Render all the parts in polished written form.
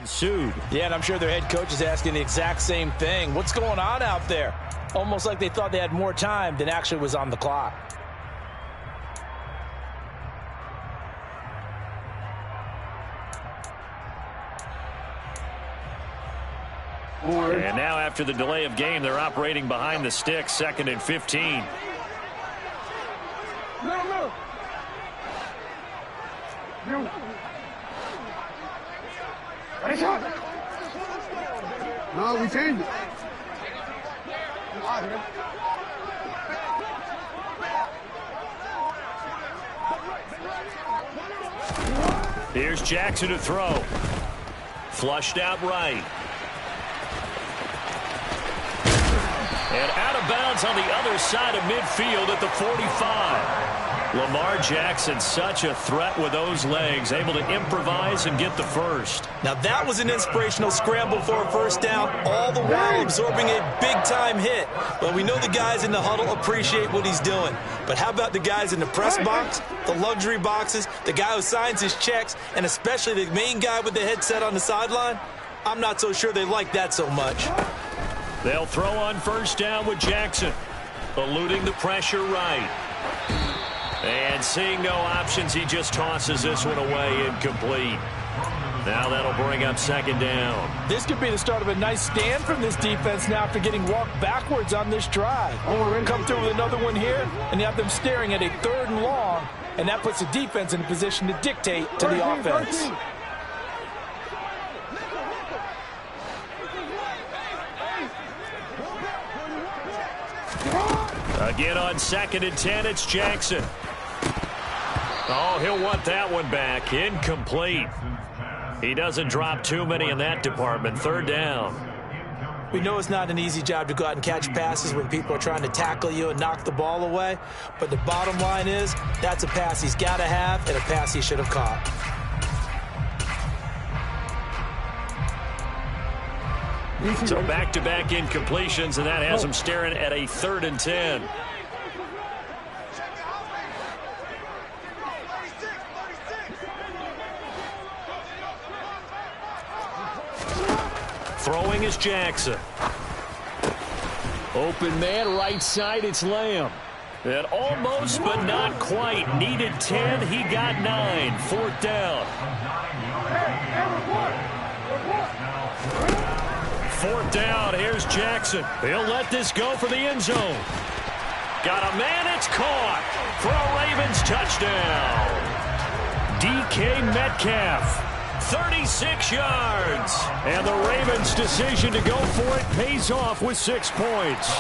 ensued. Yeah, and I'm sure their head coach is asking the exact same thing. What's going on out there? Almost like they thought they had more time than actually was on the clock. And now after the delay of game, they're operating behind the sticks, 2nd and 15. No, we changed it. Here's Jackson to throw. Flushed out right. And out of bounds on the other side of midfield at the 45. Lamar Jackson, such a threat with those legs, able to improvise and get the first. Now that was an inspirational scramble for a first down, all the while absorbing a big-time hit. Well, we know the guys in the huddle appreciate what he's doing. But how about the guys in the press box, the luxury boxes, the guy who signs his checks, and especially the main guy with the headset on the sideline? I'm not so sure they like that so much. They'll throw on first down with Jackson, eluding the pressure right. And seeing no options, he just tosses this one away, incomplete. Now that'll bring up 2nd down. This could be the start of a nice stand from this defense now after getting walked backwards on this drive. Come through with another one here, and you have them staring at a 3rd and long, and that puts the defense in a position to dictate to the offense. Again on 2nd and 10, it's Jackson. Oh, he'll want that one back. Incomplete. He doesn't drop too many in that department. 3rd down. We know it's not an easy job to go out and catch passes when people are trying to tackle you and knock the ball away. But the bottom line is, that's a pass he's got to have and a pass he should have caught. So back-to-back incompletions, and that has him staring at a 3rd and 10. Throwing is Jackson. Open man, right side, it's Lamb. And almost, but not quite. Needed 10, he got 9. 4th down. 4th down, here's Jackson. He'll let this go for the end zone. Got a man, it's caught for a Ravens touchdown. DK Metcalf. 36 yards. And the Ravens' decision to go for it pays off with 6 points.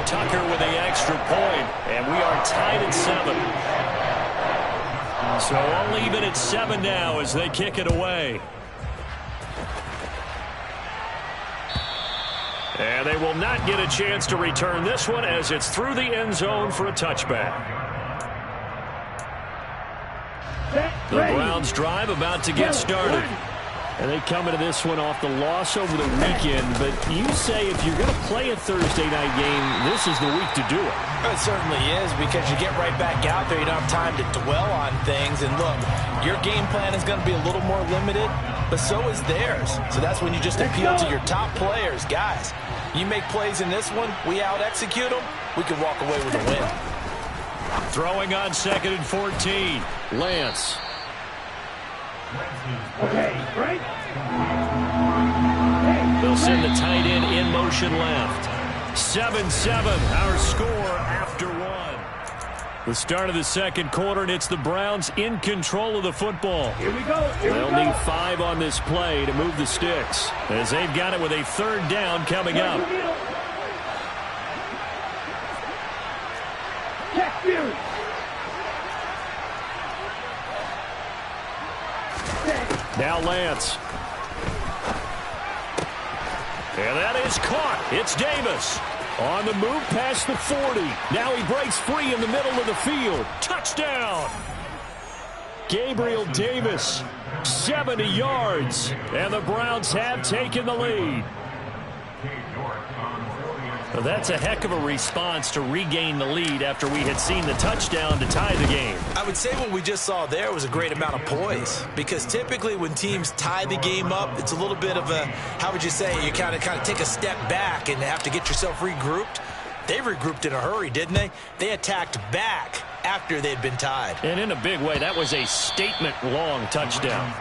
Tucker with the extra point, and we are tied at 7. So only even at 7 now as they kick it away. And they will not get a chance to return this one as it's through the end zone for a touchback. The Browns drive about to get started. And they come into this one off the loss over the weekend. But you say if you're going to play a Thursday night game, this is the week to do it. It certainly is, because you get right back out there. You don't have time to dwell on things. And look, your game plan is going to be a little more limited, but so is theirs. So that's when you just appeal to your top players. Guys, you make plays in this one, we out-execute them, we can walk away with a win. Throwing on 2nd and 14. Lance. Okay, right? They'll send the tight end in motion left. 7-7, our score after 1. The start of the 2nd quarter, and it's the Browns in control of the football. Here we go. They'll need 5 on this play to move the sticks, as they've got it with a 3rd down coming up. Now Lance. And that is caught. It's Davis. On the move past the 40. Now he breaks free in the middle of the field. Touchdown. Gabriel Davis, 70 yards. And the Browns have taken the lead. Well, that's a heck of a response to regain the lead after we had seen the touchdown to tie the game. I would say what we just saw there was a great amount of poise, because typically when teams tie the game up, it's a little bit of a, how would you say, you kind of take a step back and have to get yourself regrouped. They regrouped in a hurry, didn't they? They attacked back after they'd been tied. And in a big way, that was a statement-long touchdown.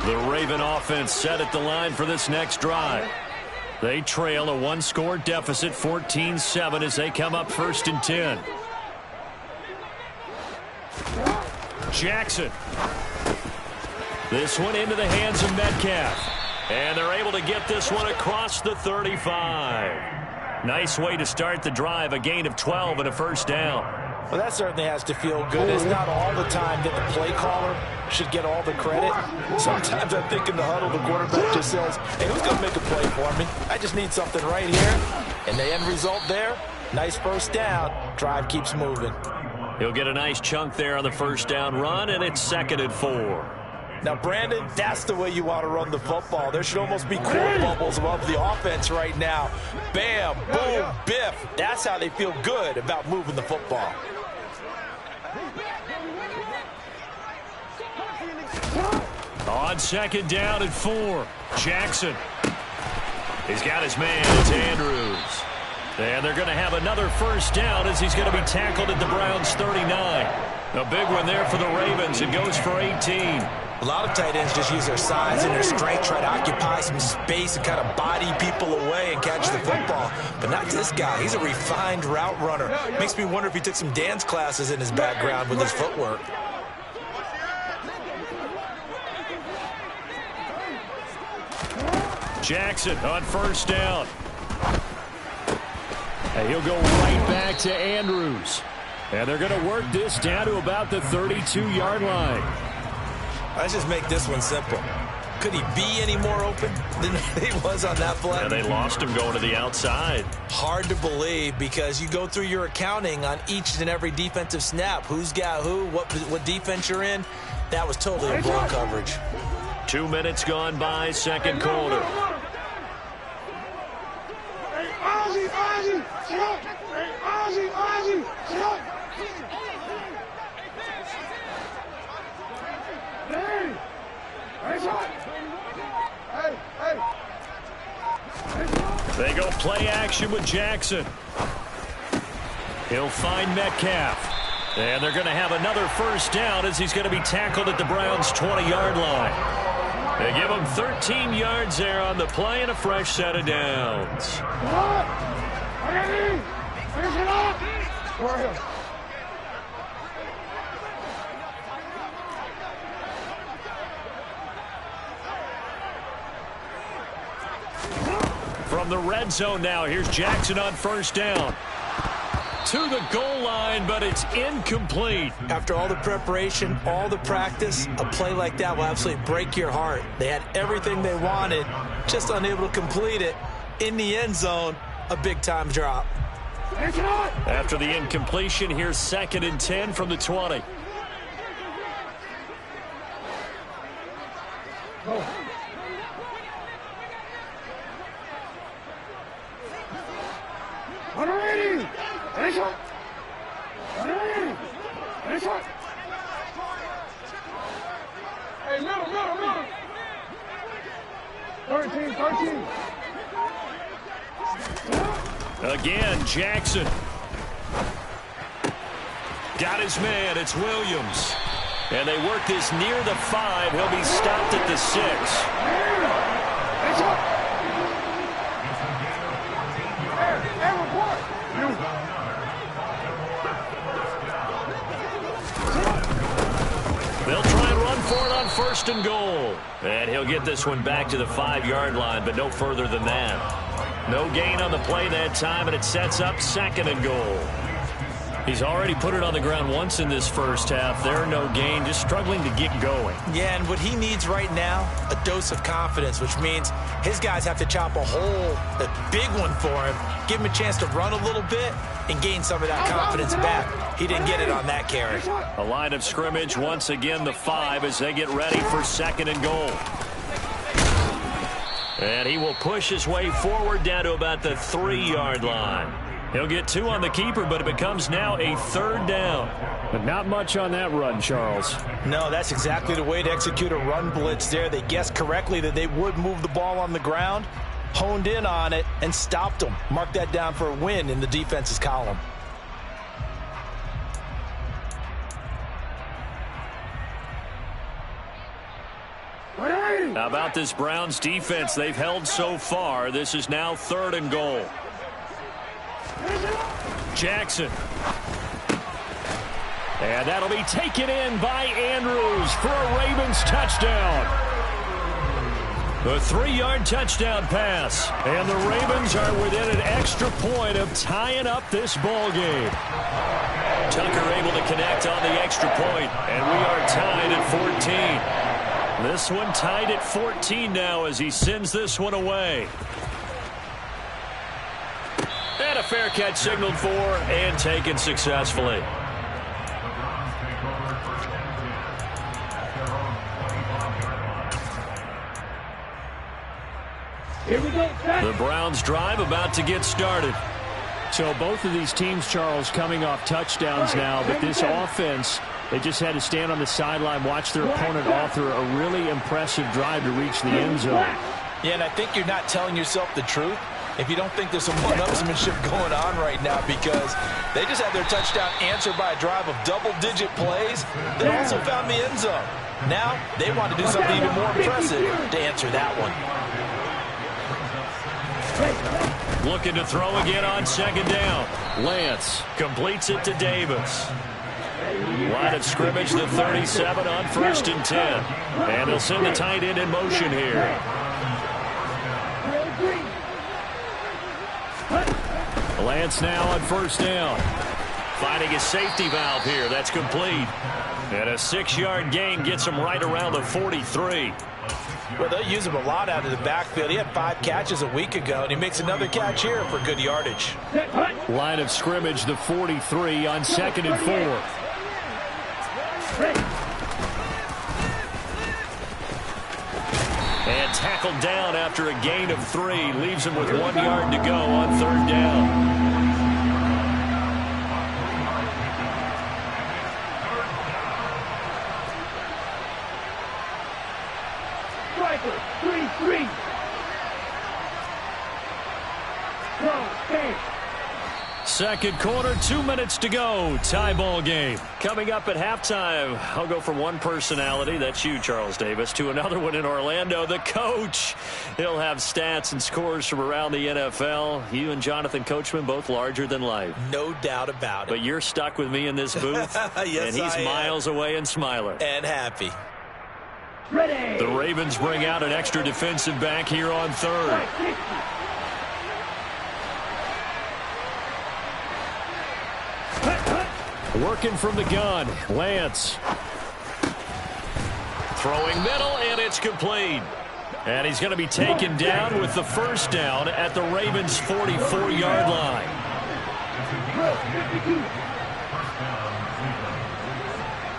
The Raven offense set at the line for this next drive. They trail a one-score deficit, 14-7, as they come up 1st and 10. Jackson. This one into the hands of Metcalf. And they're able to get this one across the 35. Nice way to start the drive, a gain of 12 and a 1st down. Well, that certainly has to feel good. It's not all the time that the play caller should get all the credit. Sometimes I think in the huddle, the quarterback just says, hey, who's going to make a play for me? I just need something right here. And the end result there, nice 1st down. Drive keeps moving. He'll get a nice chunk there on the 1st down run, and it's 2nd and 4. Now, Brandon, that's the way you want to run the football. There should almost be quote bubbles above the offense right now. Bam, boom, biff. That's how they feel good about moving the football. On 2nd down and 4, Jackson. He's got his man. It's Andrews. And they're going to have another 1st down as he's going to be tackled at the Browns' 39. A big one there for the Ravens. It goes for 18. A lot of tight ends just use their size and their strength, try to occupy some space and kind of body people away and catch the football. But not this guy. He's a refined route runner. Makes me wonder if he took some dance classes in his background with his footwork. Jackson on 1st down. And he'll go right back to Andrews. And they're going to work this down to about the 32-yard line. Let's just make this one simple. Could he be any more open than he was on that play? And they lost him going to the outside. Hard to believe, because you go through your accounting on each and every defensive snap. Who's got who, what defense you're in. That was totally a blown coverage. 2 minutes gone by, 2nd quarter. They go play action with Jackson. He'll find Metcalf. And they're going to have another 1st down as he's going to be tackled at the Browns' 20-yard line. They give him 13 yards there on the play and a fresh set of downs. From the red zone now, here's Jackson on 1st down. To the goal line, but it's incomplete. After all the preparation, all the practice, a play like that will absolutely break your heart. They had everything they wanted, just unable to complete it. In the end zone, a big-time drop. After the incompletion, here's 2nd and 10 from the 20. Hey, middle. 13. Again, Jackson. Got his man. It's Williams. And they work this near the 5. He'll be stopped at the 6. They'll try and run for it on 1st and goal. And he'll get this one back to the 5-yard line, but no further than that. No gain on the play that time, and it sets up 2nd and goal. He's already put it on the ground once in this first half. They're no gain, just struggling to get going. Yeah, and what he needs right now, a dose of confidence, which means his guys have to chop a hole, a big one for him, give him a chance to run a little bit and gain some of that confidence back. He didn't get it on that carry. A line of scrimmage, once again the 5 as they get ready for 2nd and goal. And he will push his way forward down to about the 3-yard line. He'll get 2 on the keeper, but it becomes now a 3rd down. But not much on that run, Charles. No, that's exactly the way to execute a run blitz there. They guessed correctly that they would move the ball on the ground, honed in on it, and stopped them. Mark that down for a win in the defense's column. How about this Browns defense they've held so far? This is now 3rd and goal. Jackson. And that'll be taken in by Andrews for a Ravens touchdown. A 3-yard touchdown pass. And the Ravens are within an extra point of tying up this ball game. Tucker able to connect on the extra point, and we are tied at 14. This one tied at 14 now as he sends this one away. And a fair catch signaled for and taken successfully. Here we go. The Browns drive about to get started. So both of these teams, Charles, coming off touchdowns now, but this offense, they just had to stand on the sideline, watch their opponent author a really impressive drive to reach the end zone. Yeah, and I think you're not telling yourself the truth if you don't think there's some one-upsmanship going on right now, because they just had their touchdown answered by a drive of double-digit plays that also found the end zone. Now they want to do something even more impressive to answer that one. Looking to throw again on 2nd down. Lance completes it to Davis. Line of scrimmage, the 37 on 1st and 10. And they'll send the tight end in motion here. Lance now on 1st down. Finding his safety valve here. That's complete. And a 6-yard gain gets him right around the 43. Well, they'll use him a lot out of the backfield. He had 5 catches a week ago, and he makes another catch here for good yardage. Line of scrimmage, the 43 on 2nd and 4. And tackled down after a gain of 3. Leaves him with 1 yard to go on 3rd down. Striker, 3-3. Second quarter, 2 minutes to go. Tie ball game. Coming up at halftime, I'll go from one personality, that's you, Charles Davis, to another one in Orlando, the coach. He'll have stats and scores from around the NFL. You and Jonathan Coachman, both larger than life. No doubt about it. But you're stuck with me in this booth, yes, and he's miles away and smiling. And happy. Ready. The Ravens bring out an extra defensive back here on 3rd. Working from the gun, Lance. Throwing middle, and it's complete. And he's going to be taken down with the 1st down at the Ravens' 44-yard line.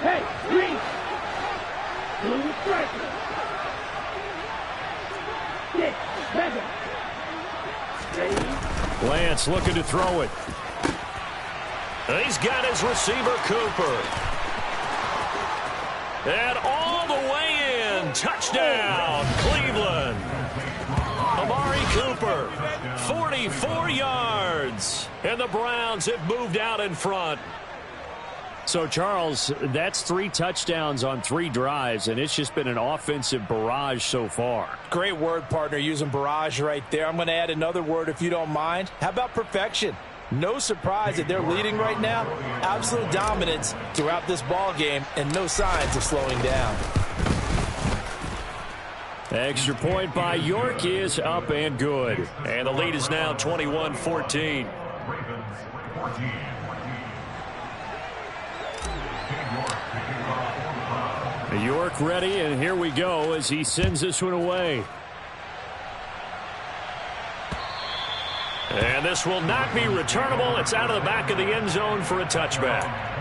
Hey, green. Blue striker. 6, 7. Lance looking to throw it. He's got his receiver, Cooper. And all the way in. Touchdown, Cleveland. Amari Cooper, 44 yards. And the Browns have moved out in front. So, Charles, that's 3 touchdowns on 3 drives, and it's just been an offensive barrage so far. Great word, partner, using barrage right there. I'm going to add another word if you don't mind. How about perfection? No surprise that they're leading right now. Absolute dominance throughout this ball game and no signs of slowing down. Extra point by York is up and good. And the lead is now 21-14. York ready, and here we go as he sends this one away. And this will not be returnable. It's out of the back of the end zone for a touchback.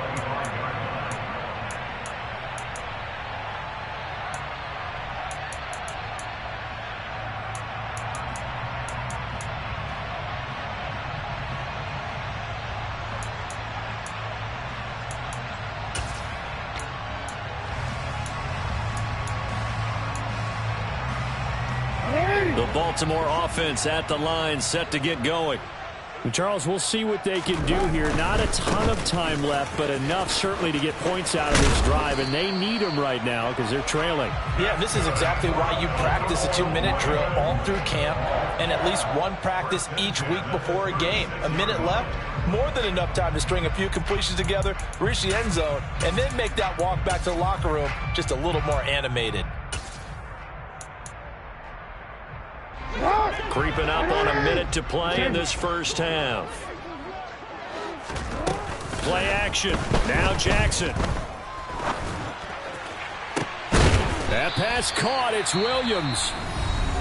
The Baltimore offense at the line, set to get going. And Charles, we'll see what they can do here. Not a ton of time left, but enough certainly to get points out of this drive, and they need them right now because they're trailing. Yeah, this is exactly why you practice a 2-minute drill all through camp and at least one practice each week before a game. A minute left, more than enough time to string a few completions together, reach the end zone, and then make that walk back to the locker room just a little more animated. Creeping up on a minute to play in this first half. Play action. Now Jackson. That pass caught. It's Williams.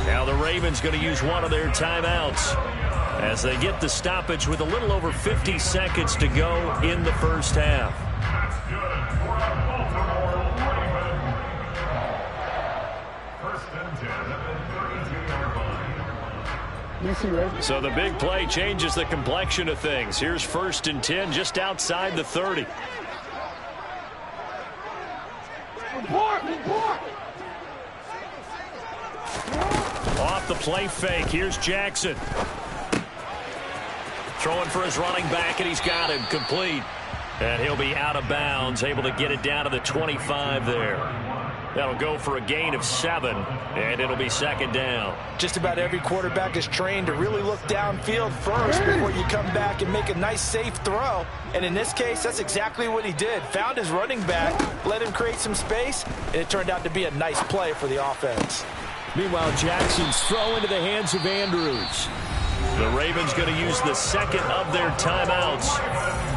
Now the Ravens going to use one of their timeouts as they get the stoppage with a little over 50 seconds to go in the first half. So the big play changes the complexion of things. Here's 1st and 10 just outside the 30. Off the play fake. Here's Jackson. Throwing for his running back, and he's got him complete. And he'll be out of bounds, able to get it down to the 25 there. That'll go for a gain of 7, and it'll be 2nd down. Just about every quarterback is trained to really look downfield first before you come back and make a nice, safe throw. And in this case, that's exactly what he did. Found his running back, let him create some space, and it turned out to be a nice play for the offense. Meanwhile, Jackson's throw into the hands of Andrews. The Ravens going to use the second of their timeouts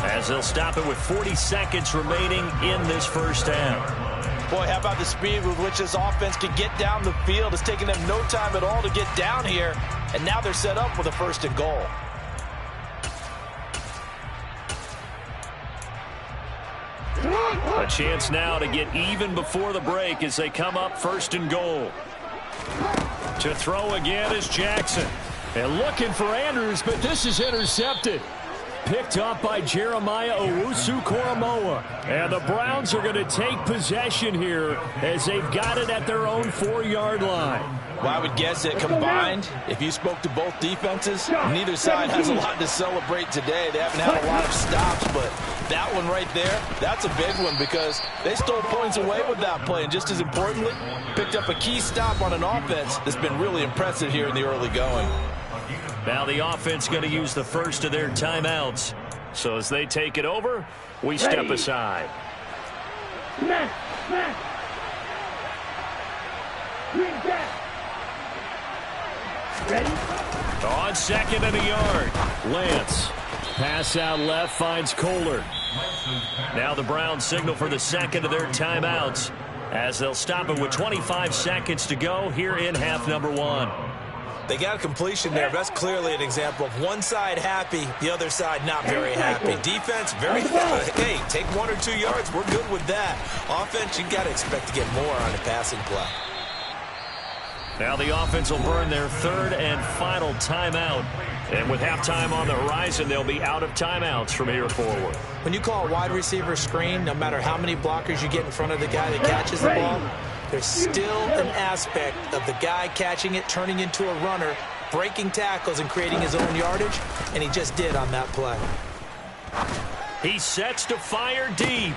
as they'll stop it with 40 seconds remaining in this first half. Boy, how about the speed with which this offense can get down the field? It's taken them no time at all to get down here, and now they're set up with a 1st and goal. A chance now to get even before the break as they come up 1st and goal. To throw again is Jackson. And looking for Andrews, but this is intercepted. Picked up by Jeremiah Owusu-Koramoah. And the Browns are going to take possession here as they've got it at their own 4-yard line. Well, I would guess that combined, if you spoke to both defenses, neither side has a lot to celebrate today. They haven't had a lot of stops, but that one right there, that's a big one because they stole points away with that play. And just as importantly, picked up a key stop on an offense that's been really impressive here in the early going. Now the offense going to use the first of their timeouts. So as they take it over, we step aside. Ready? On 2nd and a yard. Lance. Pass out left, finds Kohler. Now the Browns signal for the second of their timeouts as they'll stop it with 25 seconds to go here in half number 1. They got a completion there. That's clearly an example of one side happy, the other side not very happy. Defense, very hey, take 1 or 2 yards. We're good with that. Offense, you got to expect to get more on the passing play. Now the offense will burn their 3rd and final timeout. And with halftime on the horizon, they'll be out of timeouts from here forward. When you call a wide receiver screen, no matter how many blockers you get in front of the guy that catches the ball, there's still an aspect of the guy catching it, turning into a runner, breaking tackles and creating his own yardage, and he just did on that play. He sets to fire deep.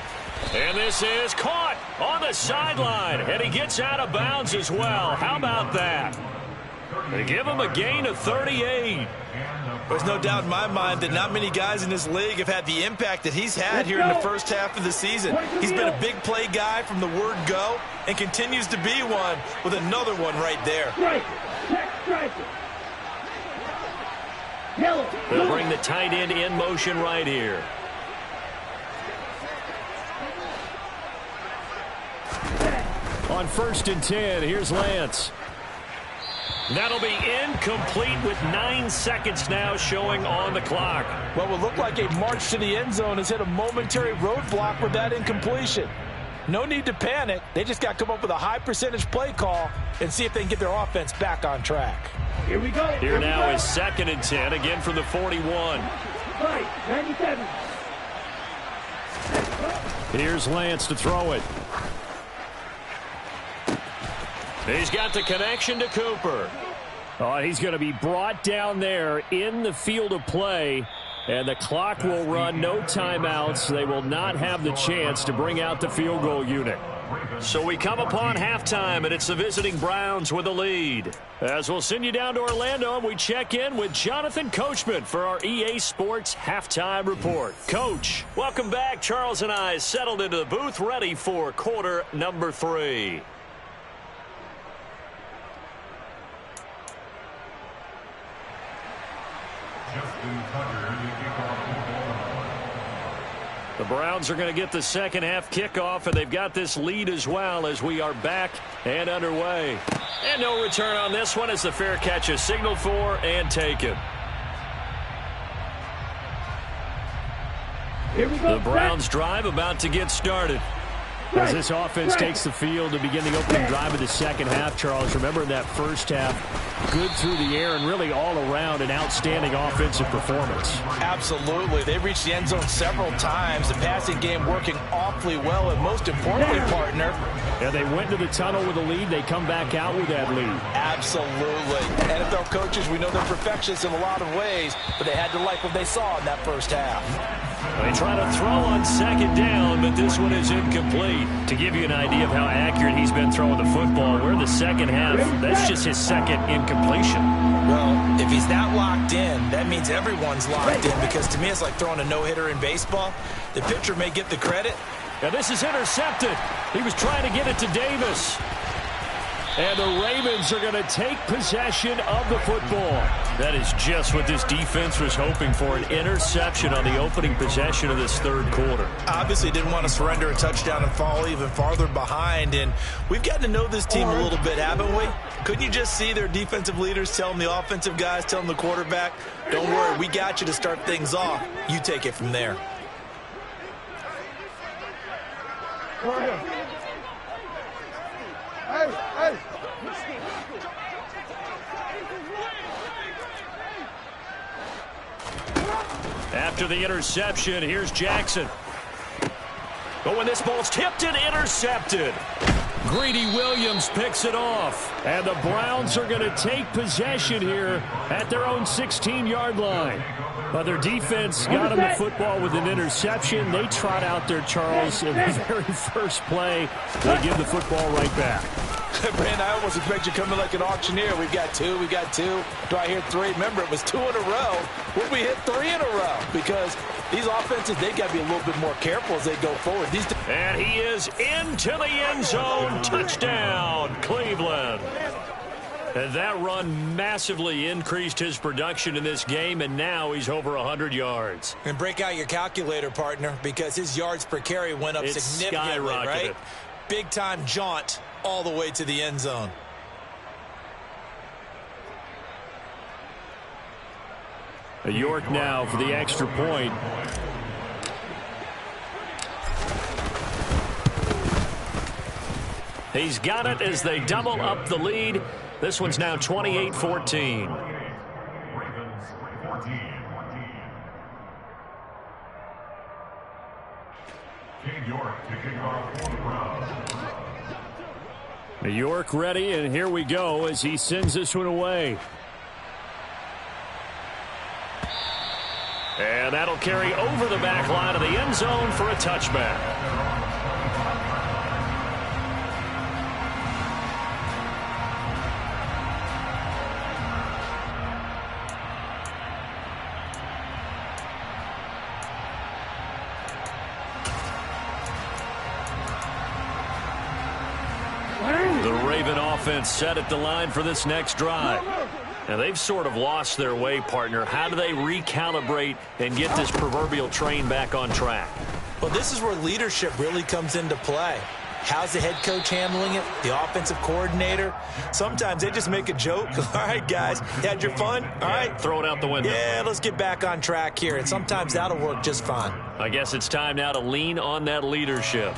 And this is caught on the sideline, and he gets out of bounds as well. How about that? They give him a gain of 38. There's no doubt in my mind that not many guys in this league have had the impact that he's had here in the first half of the season. He's been a big play guy from the word go and continues to be one with another one right there. They'll bring the tight end in motion right here. On 1st and 10, here's Lance. That'll be incomplete with 9 seconds now showing on the clock. What would look like a march to the end zone has hit a momentary roadblock with that incompletion. No need to panic. They just got to come up with a high percentage play call and see if they can get their offense back on track. Here we go. Here now is 2nd and 10, again from the 41. Right, 97. Here's Lance to throw it. He's got the connection to Cooper. Oh, he's going to be brought down there in the field of play, and the clock will run. No timeouts. They will not have the chance to bring out the field goal unit. So we come upon halftime, and it's the visiting Browns with the lead. As we'll send you down to Orlando, and we check in with Jonathan Coachman for our EA Sports Halftime Report. Coach, welcome back. Charles and I settled into the booth, ready for quarter number 3. The Browns are going to get the second half kickoff, and they've got this lead as well as we are back and underway. And no return on this one as the fair catch is signaled for and taken. Here we go. The Browns drive about to get started. As this offense takes the field to begin the opening drive of the second half, Charles, remember in that first half, good through the air and really all around an outstanding offensive performance. Absolutely. They reached the end zone several times. The passing game working awfully well, and most importantly, partner. Yeah, they went to the tunnel with a lead. They come back out with that lead. Absolutely. NFL coaches, we know they're perfectionists in a lot of ways, but they had to like what they saw in that first half. They try to throw on 2nd down, but this one is incomplete. To give you an idea of how accurate he's been throwing the football, we're in the second half. That's just his 2nd incompletion. Well, if he's not locked in, that means everyone's locked in, because to me it's like throwing a no-hitter in baseball. The pitcher may get the credit. Now this is intercepted. He was trying to get it to Davis. And the Ravens are going to take possession of the football. That is just what this defense was hoping for, an interception on the opening possession of this third quarter. Obviously didn't want to surrender a touchdown and fall even farther behind, and we've gotten to know this team a little bit, haven't we? Couldn't you just see their defensive leaders telling the offensive guys, telling the quarterback, don't worry, we got you to start things off. You take it from there. Hey. After the interception, here's Jackson. But when this ball's tipped and intercepted, Greedy Williams picks it off. And the Browns are going to take possession here at their own 16-yard line. But their defense got them the football with an interception. They trot out there, Charles, in the very first play. They give the football right back. Brandon, I almost expect you coming like an auctioneer. We've got two. Do I hear 3? Remember, it was 2 in a row. Will we hit 3 in a row? Because these offenses, they got to be a little bit more careful as they go forward. And he is into the end zone. Touchdown, Cleveland. And that run massively increased his production in this game, and now he's over 100 yards. And break out your calculator, partner, because his yards per carry went up significantly, right? Big-time jaunt all the way to the end zone. York now for the extra point. He's got it as they double up the lead. This one's now 28-14. York ready, and here we go as he sends this one away. And that'll carry over the back line of the end zone for a touchback. The Raven offense set at the line for this next drive. Now, they've sort of lost their way, partner. How do they recalibrate and get this proverbial train back on track? Well, this is where leadership really comes into play. How's the head coach handling it? The offensive coordinator? Sometimes they just make a joke. All right, guys, you had your fun? All right. Throw it out the window. Yeah, let's get back on track here. And sometimes that'll work just fine. I guess it's time now to lean on that leadership.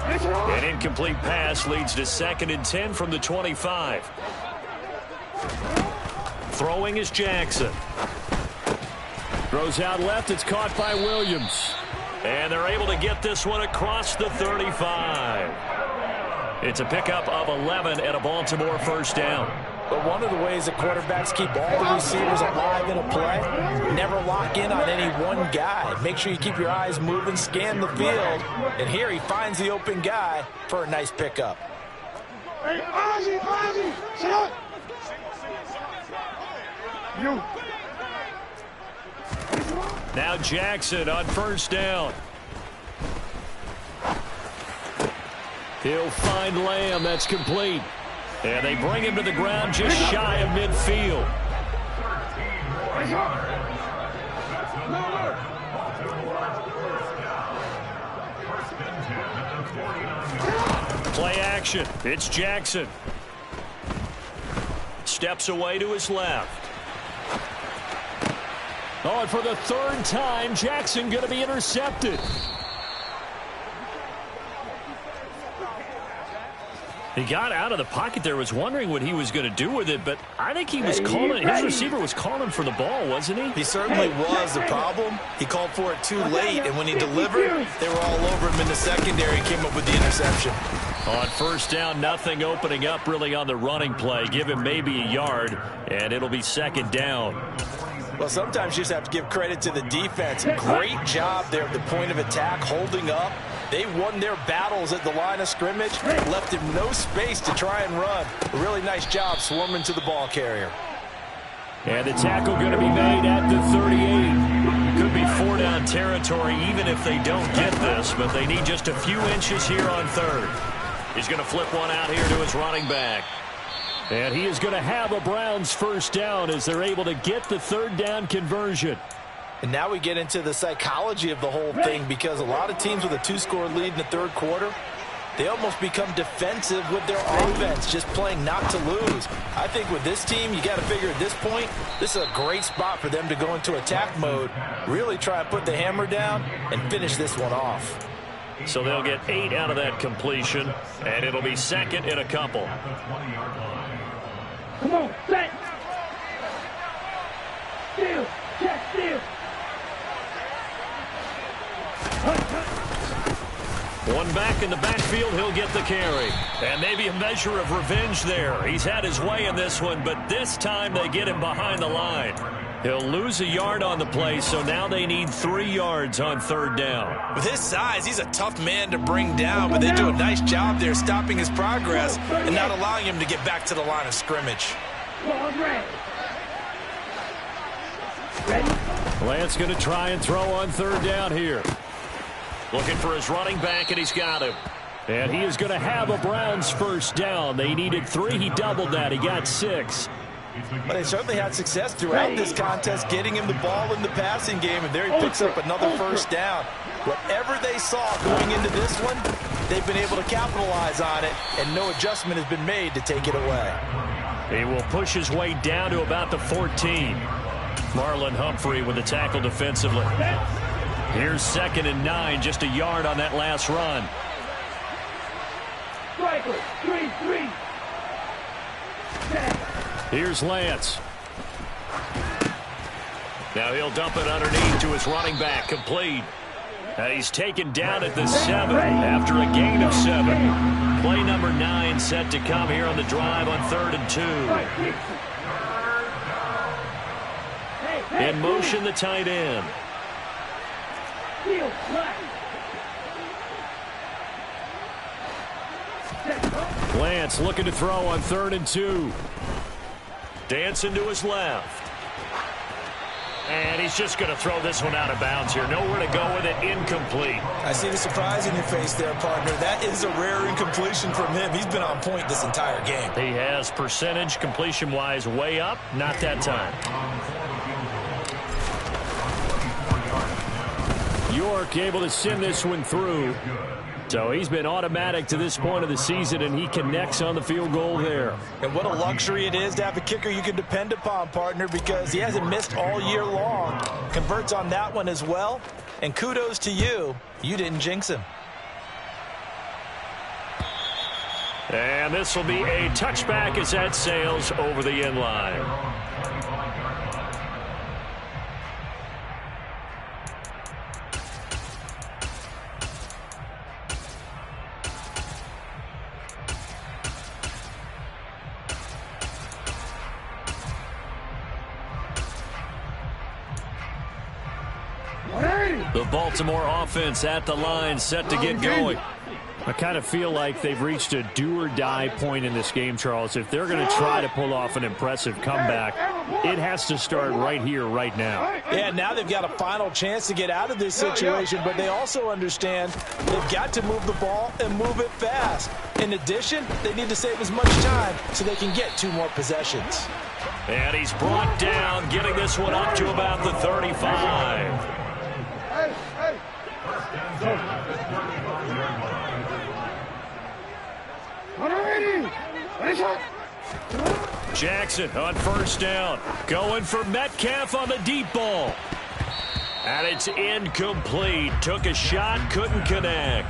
An incomplete pass leads to 2nd and 10 from the 25. Throwing is Jackson. Throws out left. It's caught by Williams. And they're able to get this one across the 35. It's a pickup of 11 and a Baltimore first down. But one of the ways that quarterbacks keep all the receivers alive in a play, never lock in on any one guy. Make sure you keep your eyes moving, scan the field. And here he finds the open guy for a nice pickup. Hey, Ozzie, sit up. You. Now Jackson on first down. He'll find Lamb. That's complete. And they bring him to the ground just shy of midfield. Play action. It's Jackson. Steps away to his left. Oh, and for the 3rd time, Jackson going to be intercepted. He got out of the pocket there, was wondering what he was going to do with it, but I think he was calling, his receiver was calling for the ball, wasn't he? He certainly was. The problem, he called for it too late, and when he delivered, they were all over him in the secondary and came up with the interception. On first down, nothing opening up really on the running play. Give him maybe a yard, and it'll be 2nd down. Well, sometimes you just have to give credit to the defense. Great job there at the point of attack, holding up. They won their battles at the line of scrimmage, left him no space to try and run. A really nice job swarming to the ball carrier. And the tackle going to be made at the 38. Could be 4-down territory even if they don't get this, but they need just a few inches here on 3rd. He's going to flip one out here to his running back. And he is going to have a Browns first down as they're able to get the 3rd down conversion. And now we get into the psychology of the whole thing, because a lot of teams with a 2-score lead in the 3rd quarter, they almost become defensive with their offense, just playing not to lose. I think with this team, you got to figure at this point, this is a great spot for them to go into attack mode, really try and put the hammer down and finish this one off. So they'll get 8 out of that completion, and it'll be 2nd and a couple. Come on, set. Steal, check, steal. One back in the backfield, he'll get the carry. And maybe a measure of revenge there. He's had his way in this one, but this time they get him behind the line. He'll lose a yard on the play, so now they need 3 yards on 3rd down. With his size, he's a tough man to bring down, but they do a nice job there stopping his progress and not allowing him to get back to the line of scrimmage. Lance going to try and throw on 3rd down here. Looking for his running back, and he's got him. And he is going to have a Browns first down. They needed 3. He doubled that. He got 6. But they certainly had success throughout this contest, getting him the ball in the passing game, and there he picks up another first down. Whatever they saw going into this one, they've been able to capitalize on it, and no adjustment has been made to take it away. He will push his way down to about the 14. Marlon Humphrey with the tackle defensively. Here's 2nd and 9, just a yard on that last run. Striker, 3-3. Here's Lance. Now he'll dump it underneath to his running back, complete. And he's taken down at the 7 after a gain of 7. Play number 9 set to come here on the drive on 3rd and 2. In motion, the tight end. Lance looking to throw on 3rd and 2. Dancing to his left. And he's just going to throw this one out of bounds here. Nowhere to go with it. Incomplete. I see the surprise in your face there, partner. That is a rare incompletion from him. He's been on point this entire game. He has percentage completion-wise way up. Not that time. York able to send this one through. So he's been automatic to this point of the season, and he connects on the field goal there. And what a luxury it is to have a kicker you can depend upon, partner, because he hasn't missed all year long. Converts on that one as well. And kudos to you. You didn't jinx him. And this will be a touchback as that sails over the end line. The Baltimore offense at the line, set to get going. I kind of feel like they've reached a do-or-die point in this game, Charles. If they're going to try to pull off an impressive comeback, it has to start right here, right now. Yeah, now they've got a final chance to get out of this situation, but they also understand they've got to move the ball and move it fast. In addition, they need to save as much time so they can get 2 more possessions. And he's brought down, getting this one up to about the 35. Jackson on first down. Going for Metcalf on the deep ball. And it's incomplete. Took a shot, couldn't connect.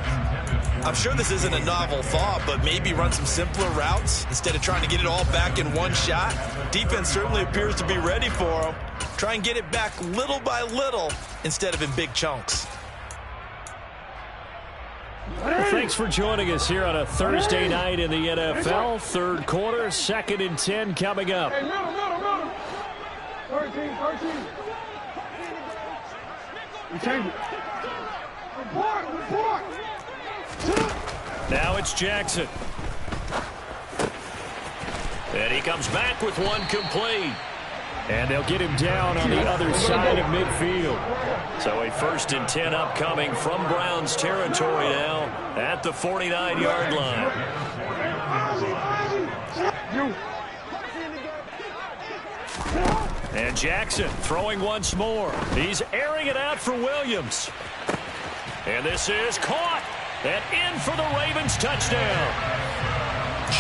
I'm sure this isn't a novel thought, but maybe run some simpler routes instead of trying to get it all back in one shot. Defense certainly appears to be ready for him. Try and get it back little by little instead of in big chunks. Well, thanks for joining us here on a Thursday night in the NFL. Third quarter, 2nd and 10 coming up. Hey, middle. 13. We change it. Report. Now it's Jackson. And he comes back with one complete. And they'll get him down on the other side of midfield. So a 1st and 10 upcoming from Browns territory now at the 49-yard line. And Jackson throwing once more. He's airing it out for Williams. And this is caught. And in for the Ravens touchdown.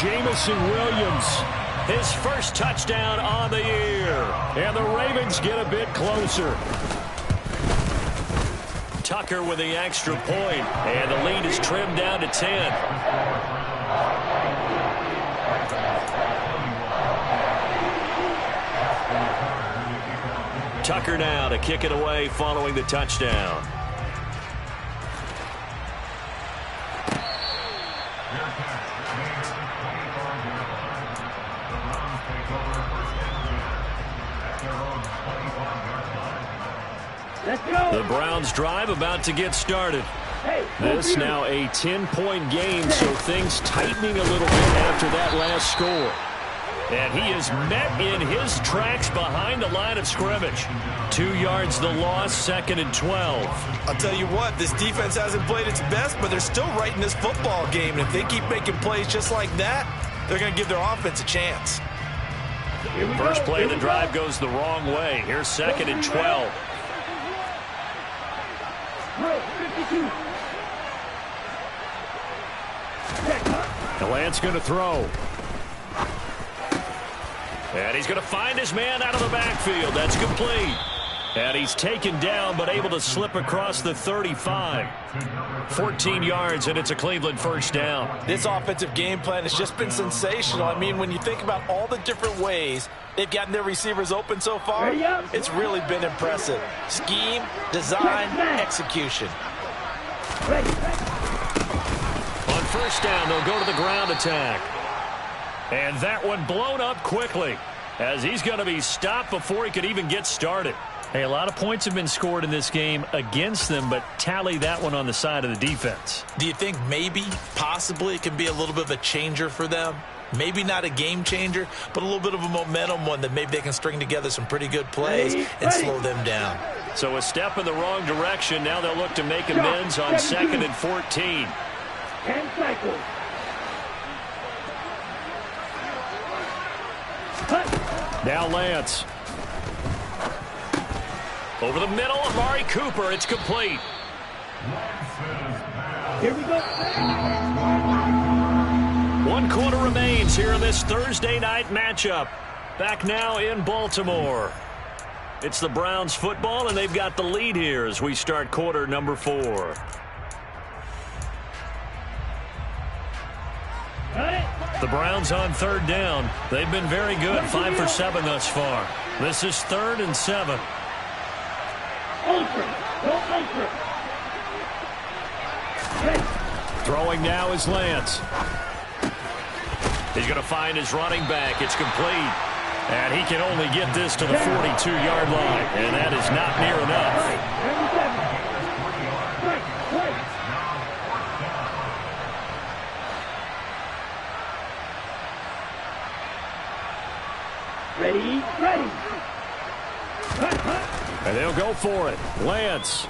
Jamison Williams. His first touchdown on the year. And the Ravens get a bit closer. Tucker with the extra point. And the lead is trimmed down to 10. Tucker now to kick it away following the touchdown. The Browns drive about to get started. This now a 10-point game, so things tightening a little bit after that last score. And he is met in his tracks behind the line of scrimmage. 2 yards the loss, 2nd and 12. I'll tell you what, this defense hasn't played its best, but they're still right in this football game. And if they keep making plays just like that, they're going to give their offense a chance. First play of the drive goes the wrong way. Here's 2nd and 12. And Lance going to throw. And he's going to find his man out of the backfield. That's complete. And he's taken down but able to slip across the 35. 14 yards, and it's a Cleveland first down. This offensive game plan has just been sensational. I mean, when you think about all the different ways they've gotten their receivers open so far, it's really been impressive. Scheme, design, execution. On first down, they'll go to the ground attack. And that one blown up quickly as he's going to be stopped before he could even get started. Hey, a lot of points have been scored in this game against them, but tally that one on the side of the defense. Do you think maybe, possibly, it can be a little bit of a changer for them? Maybe not a game changer, but a little bit of a momentum one that maybe they can string together some pretty good plays and slow them down. So a step in the wrong direction. Now they'll look to make amends on 2nd and 14. 10 cycles. Now Lance. Over the middle, Amari Cooper. It's complete. Here we go. 1 quarter remains here in this Thursday night matchup. Back now in Baltimore. It's the Browns football, and they've got the lead here as we start quarter number 4. The Browns on 3rd down. They've been very good, 5 for 7 thus far. This is 3rd and 7. Throwing now is Lance. He's going to find his running back. It's complete. And he can only get this to the 42-yard line. And that is not near enough. Ready, ready. And they'll go for it. Lance.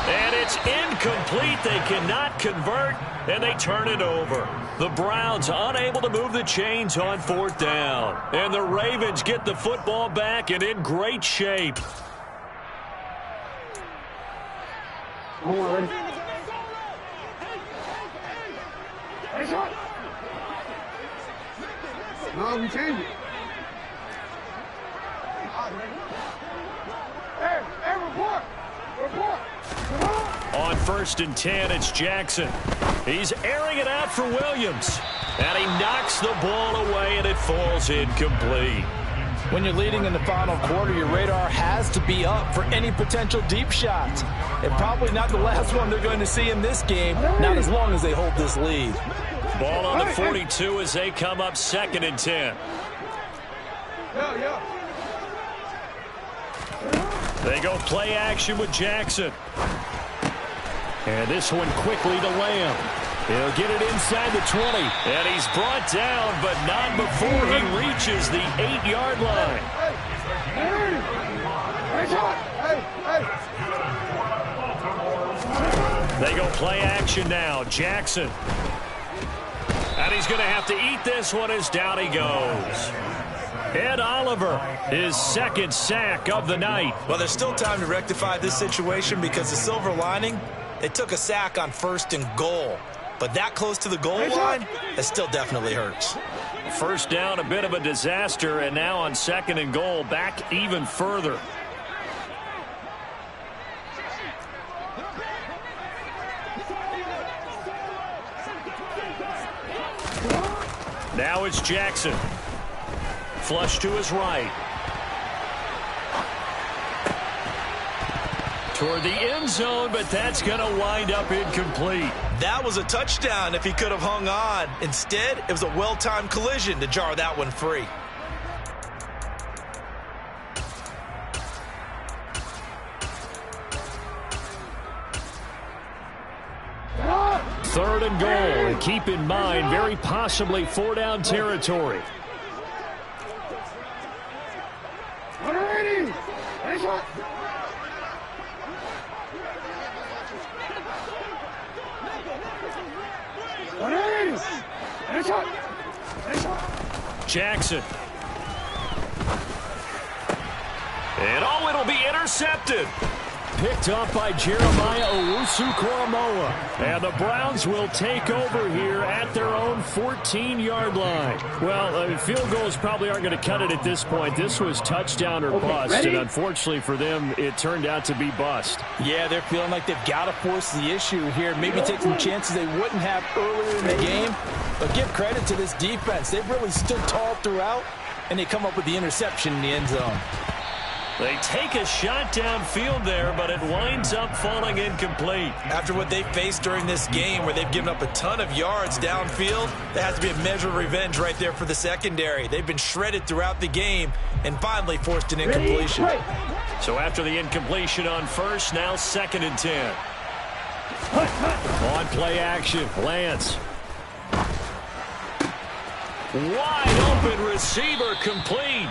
And it's incomplete. They cannot convert, and they turn it over. The Browns unable to move the chains on 4th down. And the Ravens get the football back and in great shape. Come on, ready. No, we changed it. Hey, report! Report! On 1st and 10, it's Jackson. He's airing it out for Williams. And he knocks the ball away, and it falls incomplete. When you're leading in the final quarter, your radar has to be up for any potential deep shots. And probably not the last one they're going to see in this game, not as long as they hold this lead. Ball on the 42 as they come up 2nd and 10. They go play action with Jackson. And this one quickly to Lamb. He'll get it inside the 20. And he's brought down, but not before he reaches the 8-yard line. They go play action now. Jackson. And he's going to have to eat this one as down he goes. Ed Oliver, his 2nd sack of the night. Well, there's still time to rectify this situation because the silver lining, they took a sack on 1st and goal. But that close to the goal line, it still definitely hurts. 1st down, a bit of a disaster, and now on 2nd and goal, back even further. Now it's Jackson. Flush to his right. Toward the end zone, but that's going to wind up incomplete. That was a touchdown if he could have hung on. Instead, it was a well-timed collision to jar that one free. Third and goal. And keep in mind, very possibly 4-down territory. Jackson. And oh, it'll be intercepted. Picked up by Jeremiah Owusu-Koramoah. And the Browns will take over here at their own 14-yard line. Well, field goals probably aren't going to cut it at this point. This was touchdown or bust, and unfortunately for them, it turned out to be bust. Yeah, they're feeling like they've got to force the issue here, maybe take some chances they wouldn't have earlier in the game. But give credit to this defense. They've really stood tall throughout, and they come up with the interception in the end zone. They take a shot downfield there, but it winds up falling incomplete. After what they faced during this game where they've given up a ton of yards downfield, there has to be a measure of revenge right there for the secondary. They've been shredded throughout the game and finally forced an incompletion. So after the incompletion on 1st, now 2nd and 10. On play action, Lance. Wide open receiver complete.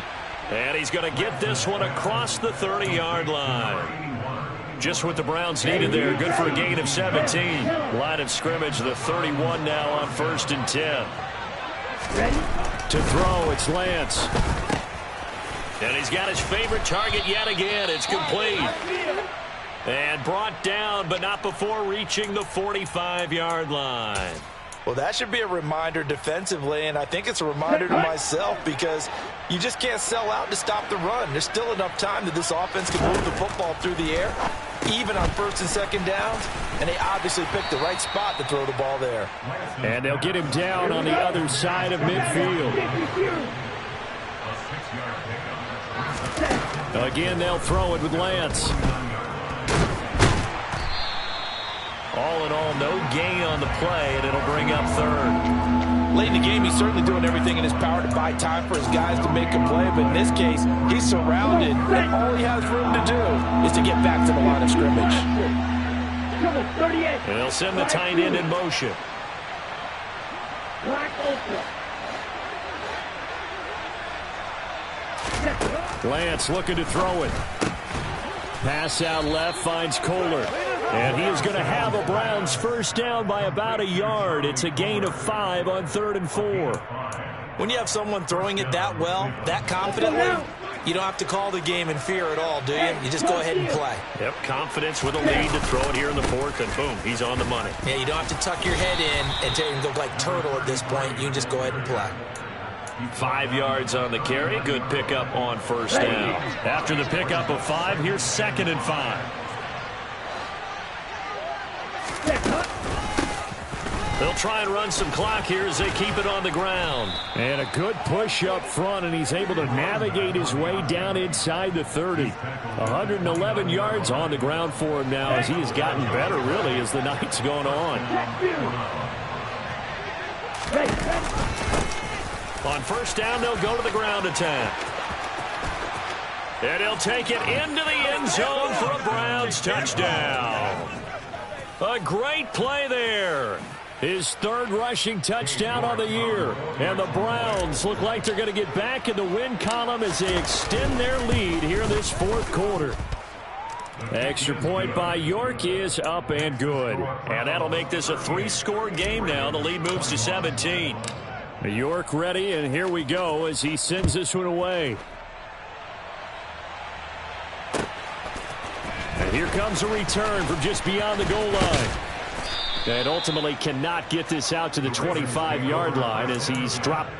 And he's going to get this one across the 30-yard line. Just what the Browns needed there. Good for a gain of 17. Line of scrimmage, the 31 now on 1st and 10. To throw, it's Lance. And he's got his favorite target yet again. It's complete. And brought down, but not before reaching the 45-yard line. Well, that should be a reminder defensively, and I think it's a reminder to myself because you just can't sell out to stop the run. There's still enough time that this offense can move the football through the air, even on first and second downs, and they obviously picked the right spot to throw the ball there. And they'll get him down on the other side of midfield. Again, they'll throw it with Lance. All in all, no gain on the play, and it'll bring up third. Late in the game, he's certainly doing everything in his power to buy time for his guys to make a play, but in this case, he's surrounded, and all he has room to do is to get back to the line of scrimmage. And they'll send the tight end in motion. Lance looking to throw it. Pass out left, finds Kohler. And he is going to have a Browns first down by about a yard. It's a gain of 5 on 3rd and 4. When you have someone throwing it that well, that confidently, you don't have to call the game in fear at all, do you? You just go ahead and play. Yep, confidence with a lead to throw it here in the fourth, and boom, he's on the money. Yeah, you don't have to tuck your head in and look like turtle at this point. You can just go ahead and play. 5 yards on the carry. Good pickup on first down. After the pickup of 5, here's 2nd and 5. They'll try and run some clock here as they keep it on the ground. And a good push up front, and he's able to navigate his way down inside the 30. 111 yards on the ground for him now as he has gotten better, really, as the night's gone on. On first down, they'll go to the ground attack. And he'll take it into the end zone for a Browns touchdown. A great play there. His 3rd rushing touchdown on the year. And the Browns look like they're going to get back in the win column as they extend their lead here in this 4th quarter. Extra point by York is up and good. And that'll make this a 3-score game now. The lead moves to 17. York ready, and here we go as he sends this one away. And here comes a return from just beyond the goal line. And ultimately cannot get this out to the 25-yard line as he's dropped.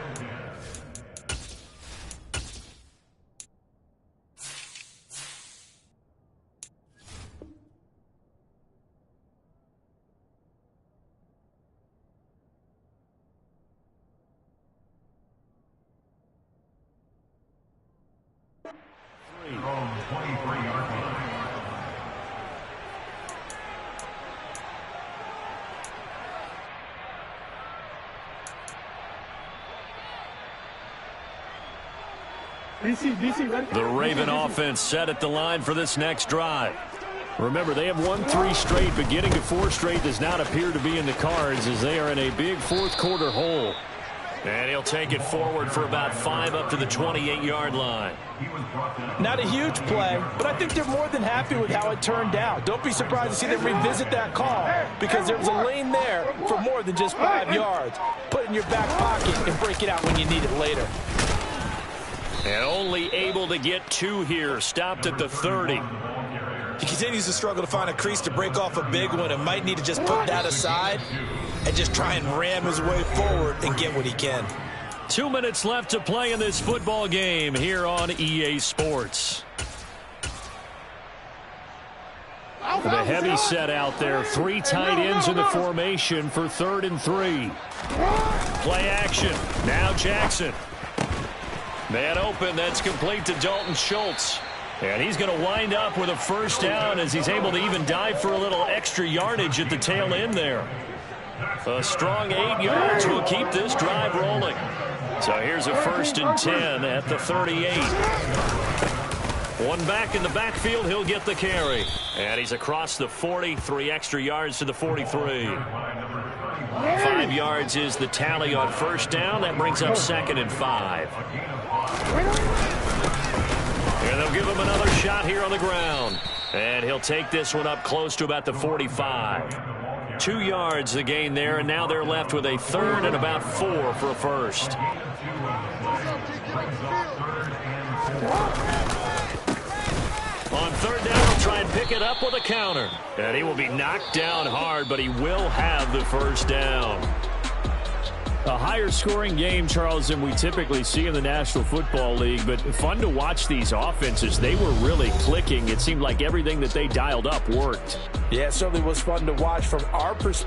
The Raven offense set at the line for this next drive. Remember, they have won 3 straight, but getting to 4 straight does not appear to be in the cards as they are in a big 4th quarter hole. And he'll take it forward for about 5 up to the 28-yard line. Not a huge play, but I think they're more than happy with how it turned out. Don't be surprised to see them revisit that call because there was a lane there for more than just 5 yards. Put it in your back pocket and break it out when you need it later. And only able to get 2 here, stopped at the 30. He continues to struggle to find a crease to break off a big one and might need to just put that aside and just try and ram his way forward and get what he can. 2 minutes left to play in this football game here on EA Sports. The heavy set out there. 3 tight ends in the formation for 3rd and 3. Play action. Now Jackson. Man open. That's complete to Dalton Schultz. And he's going to wind up with a first down as he's able to even dive for a little extra yardage at the tail end there. A strong 8 yards will keep this drive rolling. So here's a 1st and 10 at the 38. One back in the backfield, he'll get the carry. And he's across the 40, 3 extra yards to the 43. 5 yards is the tally on first down. That brings up 2nd and 5. And they'll give him another shot here on the ground. And he'll take this one up close to about the 45. 2 yards the gain there, and now they're left with a 3rd and about 4 for a first. On 3rd down, try and pick it up with a counter. And he will be knocked down hard, but he will have the first down. A higher scoring game, Charles, than we typically see in the National Football League, but fun to watch these offenses. They were really clicking. It seemed like everything that they dialed up worked. Yeah, it certainly was fun to watch from our perspective.